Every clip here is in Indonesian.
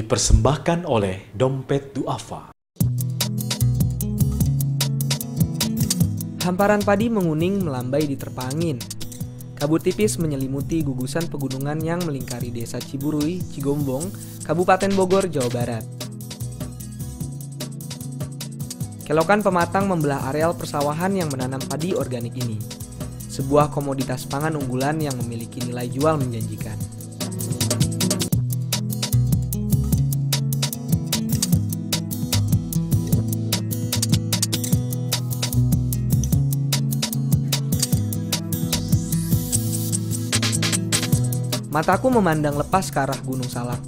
Dipersembahkan oleh Dompet Duafa. Hamparan padi menguning melambai di terpa angin. Kabut tipis menyelimuti gugusan pegunungan yang melingkari desa Ciburui, Cigombong, Kabupaten Bogor, Jawa Barat. Kelokan pematang membelah areal persawahan yang menanam padi organik ini. Sebuah komoditas pangan unggulan yang memiliki nilai jual menjanjikan. Mataku memandang lepas ke arah Gunung Salak.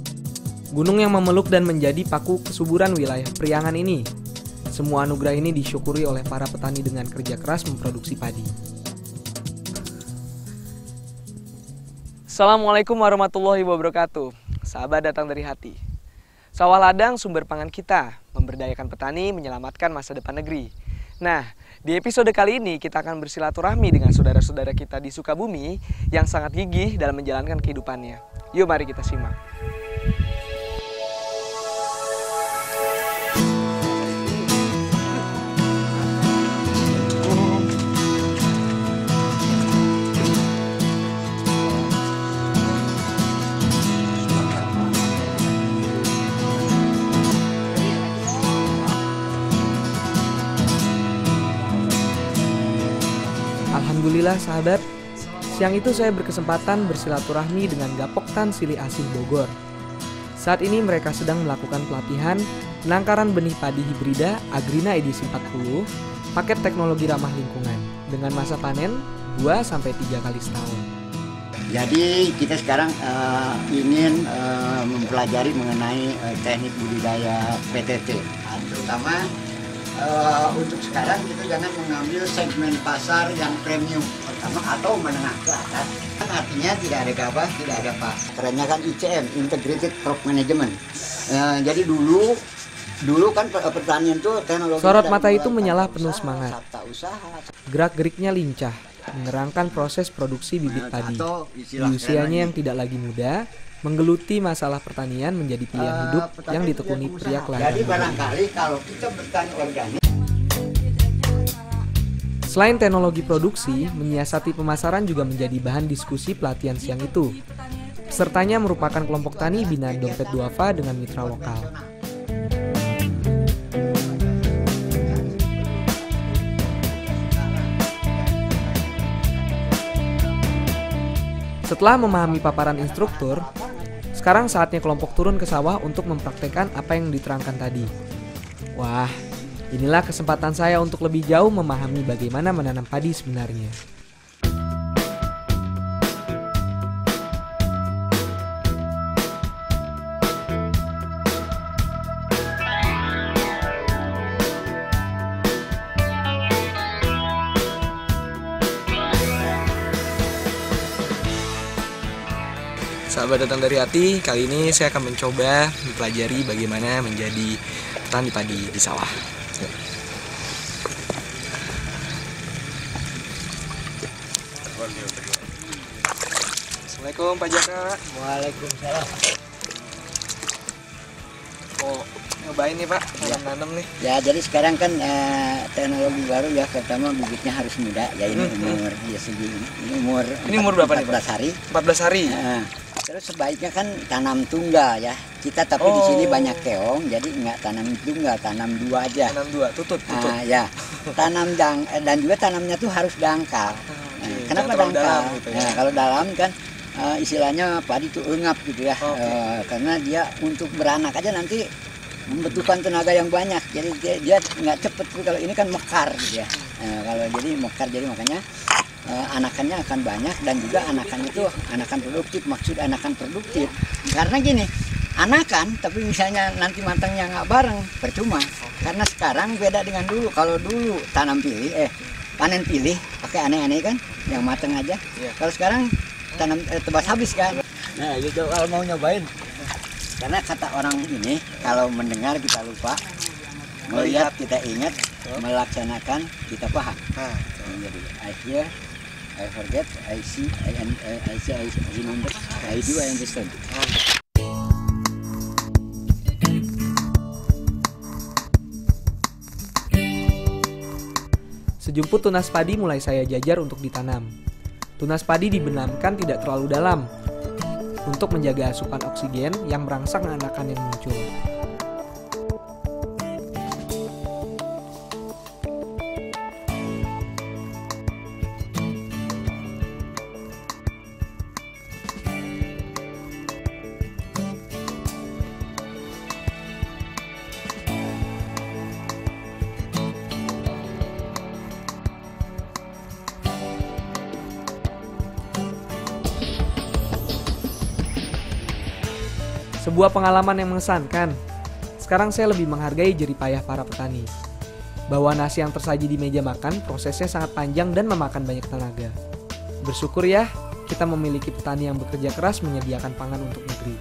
Gunung yang memeluk dan menjadi paku kesuburan wilayah Priangan ini. Semua anugerah ini disyukuri oleh para petani dengan kerja keras memproduksi padi. Assalamualaikum warahmatullahi wabarakatuh. Sahabat datang dari hati. Sawah ladang sumber pangan kita, memberdayakan petani, menyelamatkan masa depan negeri. Nah, di episode kali ini kita akan bersilaturahmi dengan saudara-saudara kita di Sukabumi yang sangat gigih dalam menjalankan kehidupannya. Yuk mari kita simak. Alhamdulillah sahabat, siang itu saya berkesempatan bersilaturahmi dengan Gapoktan Silih Asih Bogor. Saat ini mereka sedang melakukan pelatihan penangkaran benih padi hibrida Agrina edisi 40, paket teknologi ramah lingkungan, dengan masa panen 2-3 kali setahun. Jadi kita sekarang ingin mempelajari mengenai teknik budidaya PTT, terutama untuk sekarang kita jangan mengambil segmen pasar yang premium pertama atau menengah ke atas. Artinya tidak ada gabah, tidak ada pas. Kerennya kan ICM, Integrated Crop Management. Jadi dulu kan pertanian itu teknologi. Sorot mata itu menyala penuh semangat. Gerak-geriknya lincah, menerangkan proses produksi bibit padi. Di usianya yang tidak lagi muda, menggeluti masalah pertanian menjadi pilihan hidup yang ditekuni pria kelahiran. Jadi barangkali kalau kita bertani organik. Selain teknologi produksi, menyiasati pemasaran juga menjadi bahan diskusi pelatihan siang itu. Pesertanya merupakan kelompok tani binaan Dompet Duafa dengan mitra lokal. Setelah memahami paparan instruktur, sekarang saatnya kelompok turun ke sawah untuk mempraktekkan apa yang diterangkan tadi. Wah, inilah kesempatan saya untuk lebih jauh memahami bagaimana menanam padi sebenarnya. Sahabat datang dari hati, kali ini saya akan mencoba mempelajari bagaimana menjadi petani padi di sawah. Assalamualaikum Pak Jaka. Waalaikumsalam. Oh, nyobain nih Pak, nanam nih. Ya, jadi sekarang kan teknologi baru ya, pertama bibitnya harus muda. Ya ini umur ya segini. Ini umur berapa nih, Pak? 14 hari. 14 hari. Terus sebaiknya kan tanam tunggal ya. Kita tapi di sini banyak keong, jadi nggak tanam tunggal, tanam 2 aja. Tanam 2, tutut. Ya, tanam dan juga tanamnya tuh harus dangkal. Kenapa dangkal? Gitu ya? Kalau dalam kan istilahnya padi itu engap gitu ya. Karena dia untuk beranak aja nanti membutuhkan tenaga yang banyak. Jadi dia nggak cepet. Kalau ini kan mekar gitu ya. Kalau jadi mekar, jadi makanya anakannya akan banyak, dan juga anakan itu anakan produktif. Maksud anakan produktif karena gini, anakan tapi misalnya nanti matangnya nggak bareng, percuma. Karena sekarang beda dengan dulu. Kalau dulu panen pilih pakai aneh-aneh kan, yang matang aja. Kalau sekarang tanam tebas habis kan. Nah gitu kalau mau nyobain. Karena kata orang ini, kalau mendengar kita lupa, melihat kita ingat, melaksanakan kita paham. Jadi I hear, I forget, I see, I remember, I do, I understand. Sejumput tunas padi mulai saya jajar untuk ditanam. Tunas padi dibenamkan tidak terlalu dalam untuk menjaga asupan oksigen yang merangsang anakan yang muncul. Sebuah pengalaman yang mengesankan. Sekarang saya lebih menghargai jerih payah para petani. Bahwa nasi yang tersaji di meja makan prosesnya sangat panjang dan memakan banyak tenaga. Bersyukur ya, kita memiliki petani yang bekerja keras menyediakan pangan untuk negeri.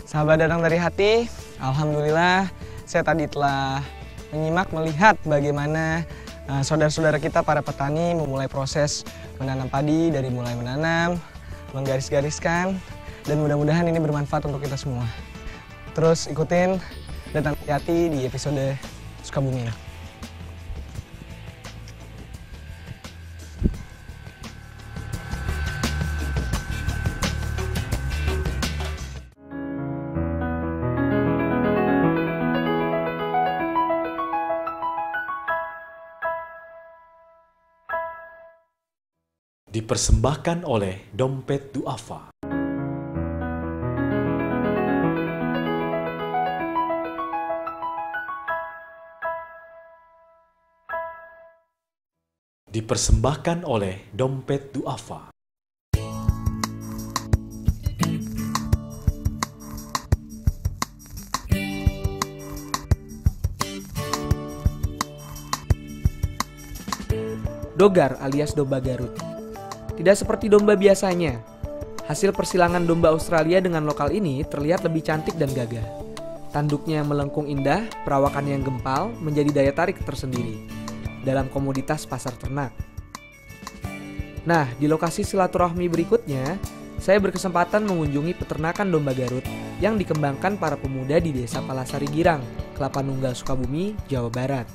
Sahabat Dadang dari Hati, alhamdulillah saya tadi telah menyimak melihat bagaimana saudara-saudara kita para petani memulai proses menanam padi dari mulai menanam, menggaris-gariskan, dan mudah-mudahan ini bermanfaat untuk kita semua. Terus ikutin Dadang dari Hati di episode Sukabumi. Dipersembahkan oleh Dompet Duafa. Dipersembahkan oleh Dompet Duafa. Dogar alias domba Garut. Tidak seperti domba biasanya. Hasil persilangan domba Australia dengan lokal ini terlihat lebih cantik dan gagah. Tanduknya yang melengkung indah, perawakannya yang gempal, menjadi daya tarik tersendiri dalam komoditas pasar ternak. Nah, di lokasi silaturahmi berikutnya, saya berkesempatan mengunjungi peternakan domba Garut yang dikembangkan para pemuda di Desa Palasari Girang, Kelapa Nunggal, Sukabumi, Jawa Barat.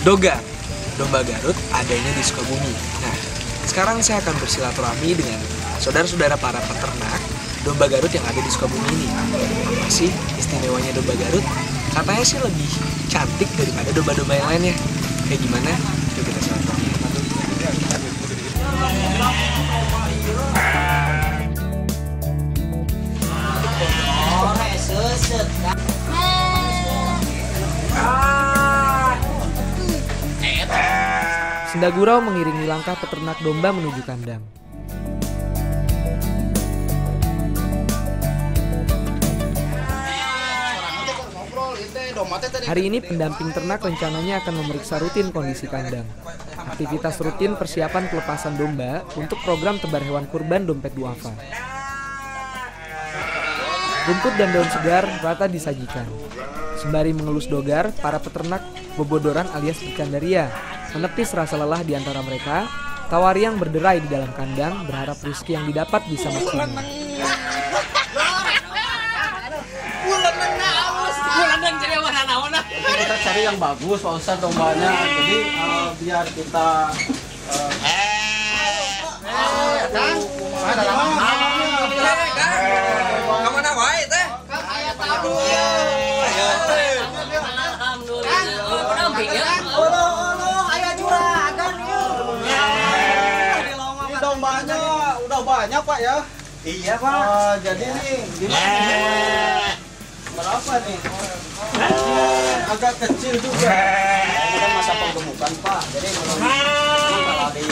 Dogar, domba Garut adanya di Sukabumi. Nah, sekarang saya akan bersilaturahmi dengan saudara-saudara para peternak domba Garut yang ada di Sukabumi ini. Apa sih istimewanya domba Garut? Katanya sih lebih cantik daripada domba-domba yang lainnya. Kayak gimana? Yuk kita silaturahmi. Sendagurau mengiringi langkah peternak domba menuju kandang. Hari ini pendamping ternak rencananya akan memeriksa rutin kondisi kandang. Aktivitas rutin persiapan pelepasan domba untuk program tebar hewan kurban Dompet Duafa. Rumput dan daun segar rata disajikan. Sembari mengelus dogar, para peternak bobodoran alias ikandaria menepis rasa lelah di antara mereka. Tawariang berderai di dalam kandang berharap rezeki yang didapat bisa maksimal. Kita cari yang bagus Pak Ustadz dombanya, jadi biar kita Kemana wae teh? dombanya udah banyak Pak ya? Iya Pak. Jadi nih berapa nih? Agak kecil juga. Ini kan masa penggemukan Pak. Jadi kalau di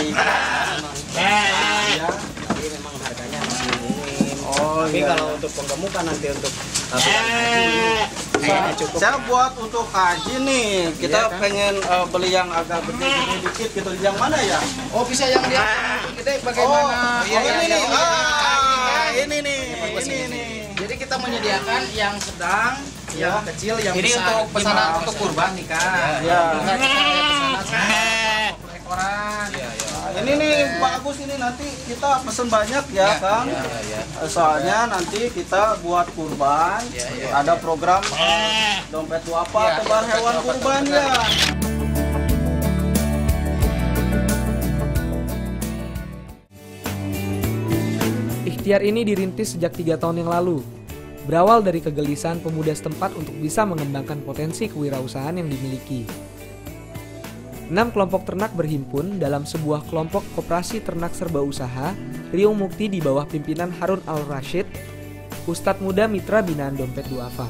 ya, Tapi memang harganya masih minim. oh Tapi iya. kalau untuk penggemukan nanti untuk kayaknya cukup. Saya buat untuk haji nih. Kita Iya, kan? pengen beli yang agak gede-gede dikit gitu. Yang mana ya? Oh bisa yang dia kita bagaimana? Oh, ini nih. Ini nih. Ini nih. Jadi kita menyediakan yang sedang, yang kecil yang ini bisa untuk pesanan untuk kurban nih Kak. Ya. Kita pesanan 20 ekoran. Ini nih Pak Agus, ini nanti kita pesen banyak ya Kang. Soalnya nanti kita buat kurban. Ada program dompet duafa tebar hewan kurban ya. Ikhtiar ini dirintis sejak 3 tahun yang lalu. Berawal dari kegelisahan pemuda setempat untuk bisa mengembangkan potensi kewirausahaan yang dimiliki. 6 kelompok ternak berhimpun dalam sebuah kelompok koperasi ternak serba usaha Riung Mukti di bawah pimpinan Harun Al-Rashid, Ustadz muda mitra binaan Dompet Duafa.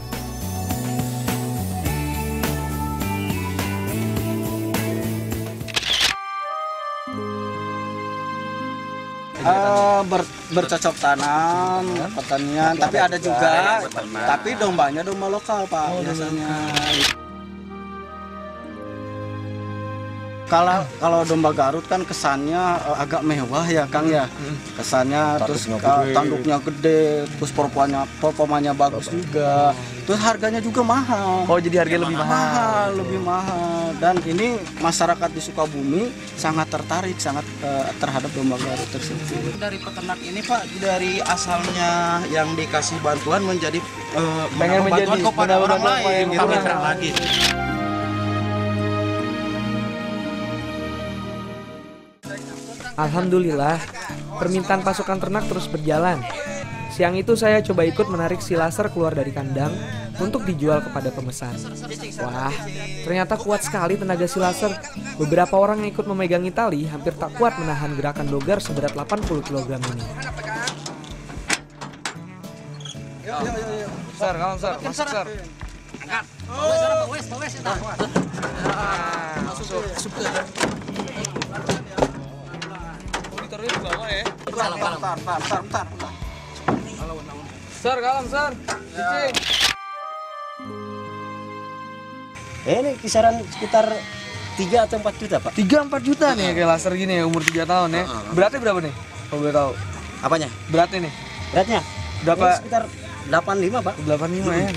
Bercocok tanam, pertanian, tapi ada juga, tapi dombanya domba lokal Pak biasanya. Kalau domba Garut kan kesannya agak mewah ya Kang ya, kesannya terus tanduknya gede, terus performanya bagus juga, terus harganya juga mahal. Oh, jadi harganya lebih mahal. Dan ini masyarakat di Sukabumi sangat tertarik terhadap domba Garut tersebut. Dari peternak ini Pak, dari asalnya yang dikasih bantuan menjadi pengen bantuan kepada orang lain, Bukan mitra lagi. Alhamdulillah, permintaan pasukan ternak terus berjalan. Siang itu saya coba ikut menarik si laser keluar dari kandang untuk dijual kepada pemesan. Wah, ternyata kuat sekali tenaga si laser. Beberapa orang yang ikut memegangi tali hampir tak kuat menahan gerakan dogar seberat 80 kg ini. Sar, kawan Sar, masuk Sar. Angkat. Bawes, entar. Masuk. Ditaruhnya di bawah ya. Bentar. Sar, kalam Sar. Cicing. Ini kisaran sekitar 3 atau 4 juta Pak. 3-4 juta nih kayak laser gini ya, umur 3 tahun ya. Beratnya berapa nih? Kalau boleh tahu. Apanya? Beratnya nih. Beratnya? Berapa? Ini sekitar 85 Pak. 85 ya.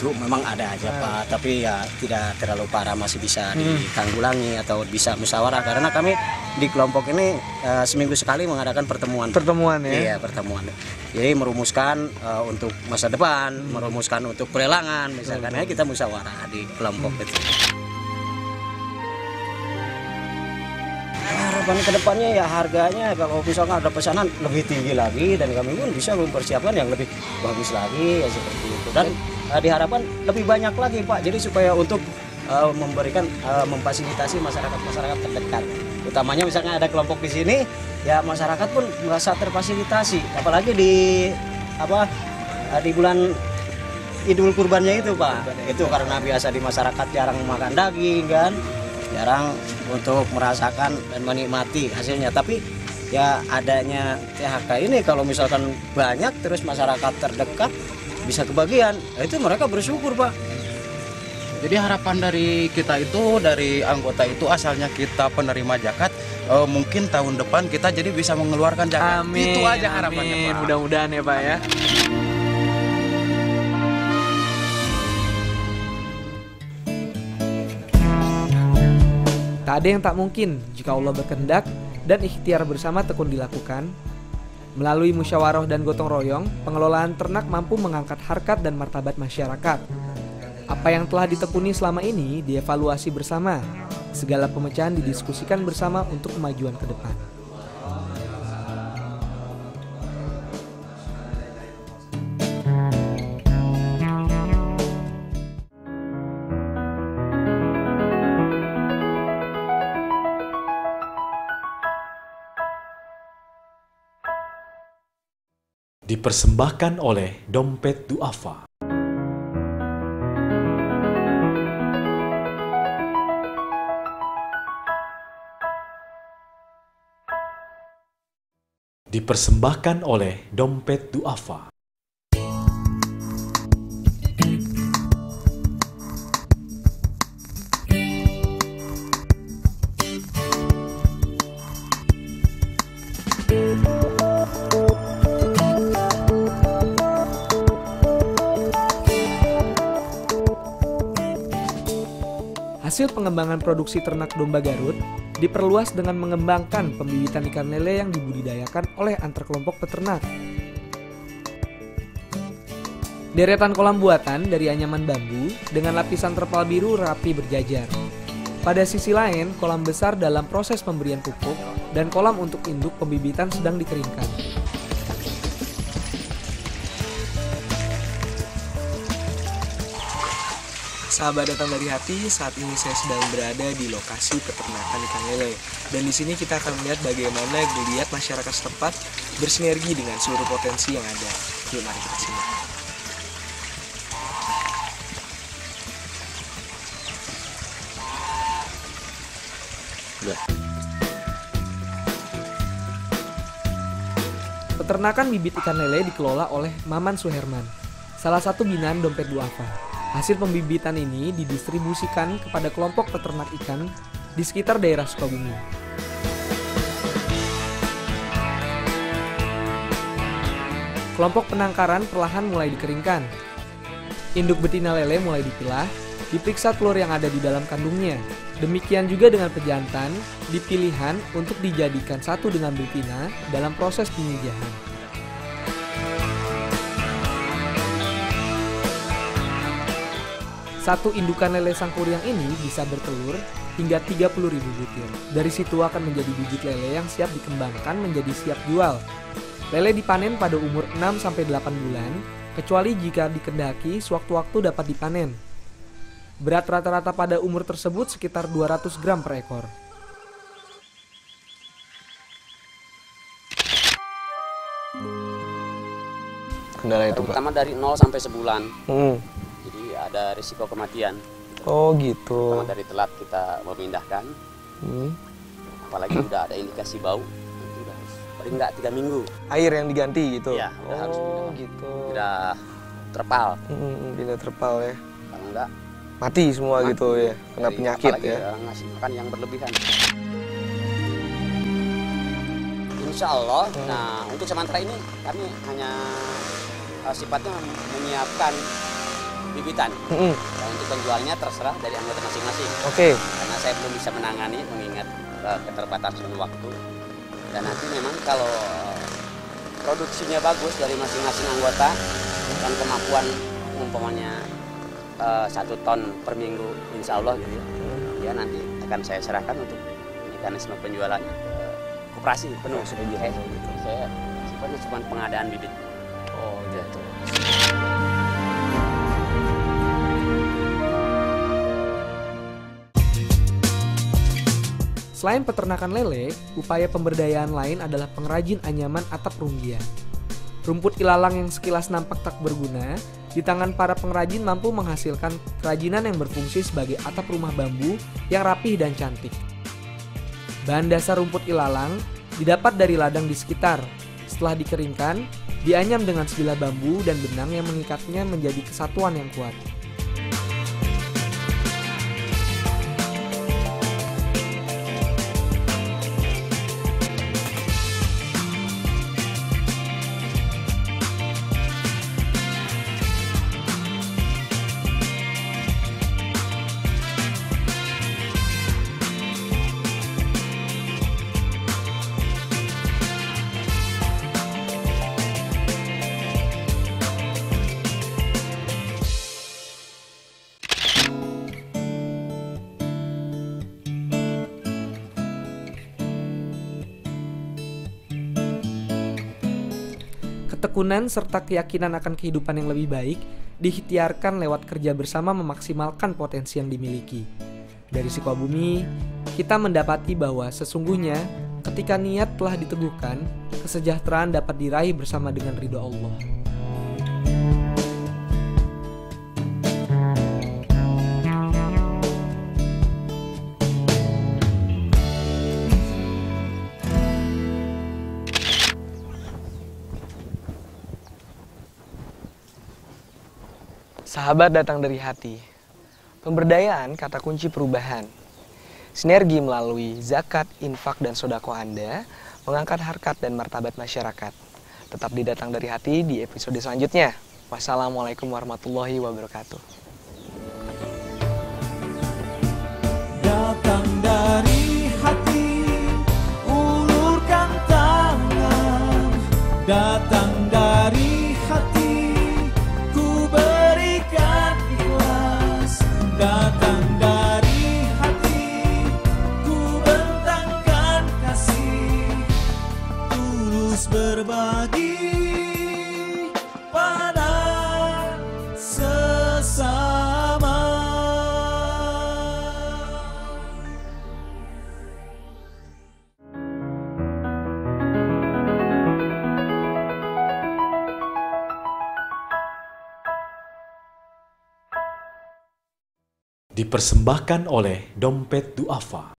Itu memang ada aja Pak, tapi ya tidak terlalu parah, masih bisa ditanggulangi atau bisa musyawarah, karena kami di kelompok ini seminggu sekali mengadakan pertemuan. Pertemuan ya? Iya, pertemuan. Jadi merumuskan untuk masa depan, merumuskan untuk pelelangan, misalkan ya kita musyawarah di kelompok itu. Harapan kedepannya ya harganya kalau misalkan ada pesanan lebih tinggi lagi, dan kami pun bisa mempersiapkan yang lebih bagus lagi ya seperti itu. Dan diharapkan lebih banyak lagi Pak, jadi supaya untuk memberikan memfasilitasi masyarakat terdekat, utamanya misalnya ada kelompok di sini ya, masyarakat pun merasa terfasilitasi, apalagi di bulan Idul Kurbannya itu Pak. Itu karena biasa di masyarakat jarang makan daging kan, jarang untuk merasakan dan menikmati hasilnya. Tapi ya adanya THK ini kalau misalkan banyak terus masyarakat terdekat bisa kebagian, itu mereka bersyukur Pak. Jadi harapan dari kita itu, dari anggota itu asalnya kita penerima zakat, mungkin tahun depan kita jadi bisa mengeluarkan zakat. Amin. Itu aja harapannya Pak. Mudah-mudahan ya Pak ya. Tak ada yang tak mungkin jika Allah berkehendak dan ikhtiar bersama tekun dilakukan. Melalui musyawarah dan gotong royong, pengelolaan ternak mampu mengangkat harkat dan martabat masyarakat. Apa yang telah ditekuni selama ini dievaluasi bersama. Segala pemecahan didiskusikan bersama untuk kemajuan ke depan. Dipersembahkan oleh Dompet Duafa. Dipersembahkan oleh Dompet Duafa. Hasil pengembangan produksi ternak domba Garut diperluas dengan mengembangkan pembibitan ikan lele yang dibudidayakan oleh antar kelompok peternak. Deretan kolam buatan dari anyaman bambu dengan lapisan terpal biru rapi berjajar. Pada sisi lain, kolam besar dalam proses pemberian pupuk dan kolam untuk induk pembibitan sedang dikeringkan. Sahabat Datang Dari Hati, saat ini saya sedang berada di lokasi peternakan ikan lele. Dan di sini kita akan melihat bagaimana geliat masyarakat setempat bersinergi dengan seluruh potensi yang ada. Yuk mari kita simak. Peternakan bibit ikan lele dikelola oleh Maman Suherman, salah satu binaan Dompet Duafa. Hasil pembibitan ini didistribusikan kepada kelompok peternak ikan di sekitar daerah Sukabumi. Kelompok penangkaran perlahan mulai dikeringkan. Induk betina lele mulai dipilah, diperiksa telur yang ada di dalam kandungnya. Demikian juga dengan pejantan, dipilihan untuk dijadikan satu dengan betina dalam proses penyijahan. Satu indukan lele sangkuriang ini bisa bertelur hingga 30.000 butir. Dari situ akan menjadi bibit lele yang siap dikembangkan menjadi siap jual. Lele dipanen pada umur 6-8 bulan, kecuali jika dikehendaki sewaktu-waktu dapat dipanen. Berat rata-rata pada umur tersebut sekitar 200 gram per ekor. Kendala itu, Pak? Pertama dari 0 sampai sebulan. Jadi ada risiko kematian. Oh gitu. Pertama dari telat kita memindahkan. Apalagi udah ada indikasi bau, itu udah harus paling nggak 3 minggu. Air yang diganti gitu? Ya, udah harus gitu. Udah terpal. Pindah terpal ya. Kalau enggak mati semua gitu ya, kena penyakit ya. Ngasih makan yang berlebihan. Insya Allah, nah untuk sementara ini kami hanya sifatnya menyiapkan bibitan. Nah, untuk penjualnya terserah dari anggota masing-masing. Oke. Karena saya belum bisa menangani mengingat keterbatasan waktu. Dan nanti memang kalau produksinya bagus dari masing-masing anggota dan kemampuan umpamanya 1 ton per minggu, insya Allah gitu ya, nanti akan saya serahkan untuk mekanisme penjualannya ke koperasi penuh. Saya sifatnya cuma pengadaan bibit. Oh gitu. Selain peternakan lele, upaya pemberdayaan lain adalah pengrajin anyaman atap runggian. Rumput ilalang yang sekilas nampak tak berguna, di tangan para pengrajin mampu menghasilkan kerajinan yang berfungsi sebagai atap rumah bambu yang rapih dan cantik. Bahan dasar rumput ilalang didapat dari ladang di sekitar. Setelah dikeringkan, dianyam dengan sebilah bambu dan benang yang mengikatnya menjadi kesatuan yang kuat. Ketekunan serta keyakinan akan kehidupan yang lebih baik diikhtiarkan lewat kerja bersama memaksimalkan potensi yang dimiliki. Dari Sukabumi, kita mendapati bahwa sesungguhnya ketika niat telah diteguhkan, kesejahteraan dapat diraih bersama dengan ridho Allah. Sahabat Datang Dari Hati, pemberdayaan kata kunci perubahan. Sinergi melalui zakat, infak, dan sodako Anda mengangkat harkat dan martabat masyarakat. Tetap di Datang Dari Hati di episode selanjutnya. Wassalamualaikum warahmatullahi wabarakatuh. datang dari hati, ku berikan ikhlas. Datang dari hati, ku bentangkan kasih, tulus berbagi pada sesama. Dipersembahkan oleh Dompet Duafa.